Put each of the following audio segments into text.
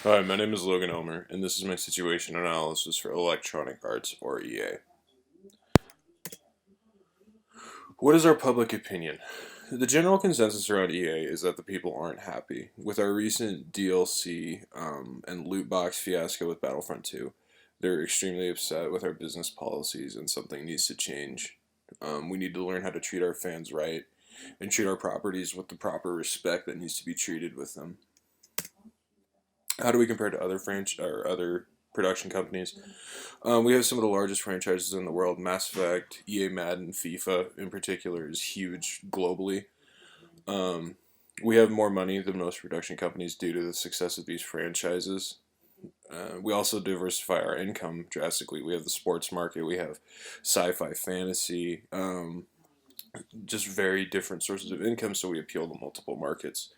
Hi, my name is Logan Omer, and this is my situation analysis for Electronic Arts, or EA. What is our public opinion? The general consensus around EA is that the people aren't happy. With our recent DLC and loot box fiasco with Battlefront 2, they're extremely upset with our business policies and something needs to change. We need to learn how to treat our fans right and treat our properties with the proper respect that needs to be treated with them. How do we compare to other production companies? We have some of the largest franchises in the world. Mass Effect, EA Madden, FIFA in particular is huge globally. Um, we have more money than most production companies due to the success of these franchises. We also diversify our income drastically. We have the sports market, we have sci-fi, fantasy, just very different sources of income. So we appeal to multiple markets,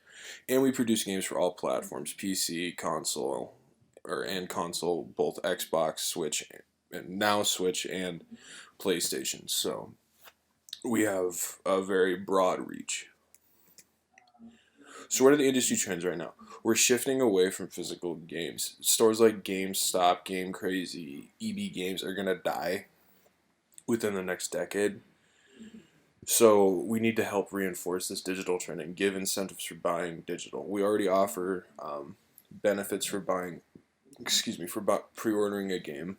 and we produce games for all platforms: PC, console, and console, both Xbox, Switch, and now Switch and PlayStation. So we have a very broad reach. So what are the industry trends right now? We're shifting away from physical games. Stores like GameStop, Game Crazy, EB Games are gonna die within the next decade. So we need to help reinforce this digital trend and give incentives for buying digital. We already offer benefits for buying, for pre-ordering a game.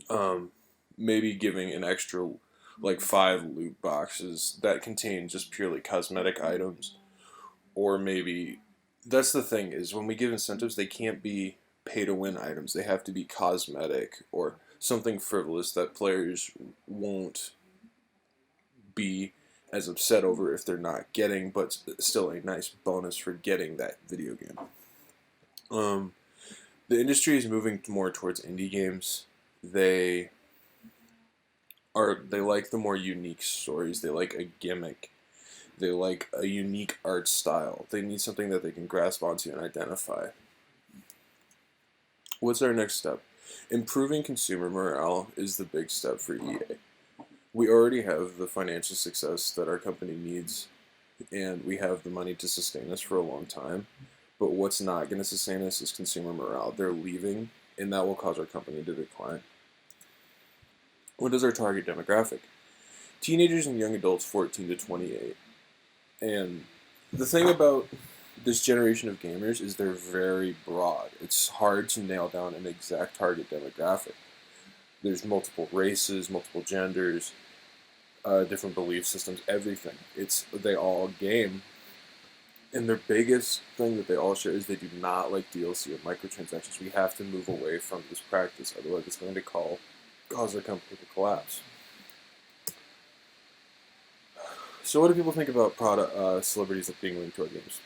Um, Maybe giving an extra like 5 loot boxes that contain just purely cosmetic items, or maybe that's the thing is when we give incentives, they can't be pay to win items. They have to be cosmetic or something frivolous that players won't be as upset over if they're not getting, but still a nice bonus for getting that video game. Um, the industry is moving more towards indie games. They they like the more unique stories. They like a gimmick. They like a unique art style. They need something that they can grasp onto and identify. What's our next step? Improving consumer morale is the big step for EA. We already have the financial success that our company needs, and we have the money to sustain us for a long time. But what's not going to sustain us is consumer morale. They're leaving, and that will cause our company to decline. What is our target demographic? Teenagers and young adults 14 to 28. And the thing about this generation of gamers is they're very broad. It's hard to nail down an exact target demographic. There's multiple races, multiple genders, different belief systems, everything. They all game, and their biggest thing that they all share is they do not like DLC or microtransactions. We have to move away from this practice, otherwise it's going to cause our company to collapse. So, what do people think about celebrities being linked to our games?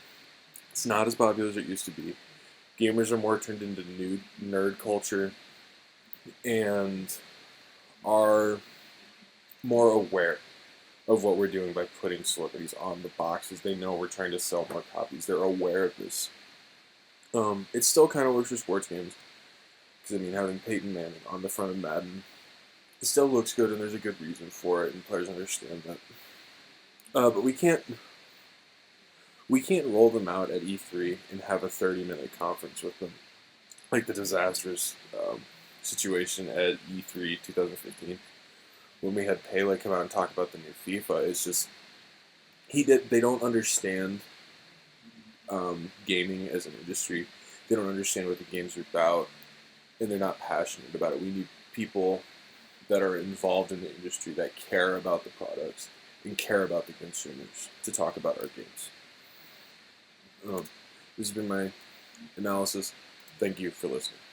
It's not as popular as it used to be. Gamers are more turned into nerd culture and are more aware of what we're doing by putting celebrities on the boxes. They know we're trying to sell more copies. They're aware of this. It still kind of works for sports games because I mean, having Peyton Manning on the front of Madden, it still looks good, and there's a good reason for it, and players understand that. But we can't roll them out at E3 and have a 30-minute conference with them, like the disastrous situation at E3 2015 when we had Pele come out and talk about the new FIFA. It's just they don't understand gaming as an industry. They don't understand what the games are about, and they're not passionate about it. We need people that are involved in the industry that care about the products and care about the consumers to talk about our games. Um, this has been my analysis. Thank you for listening.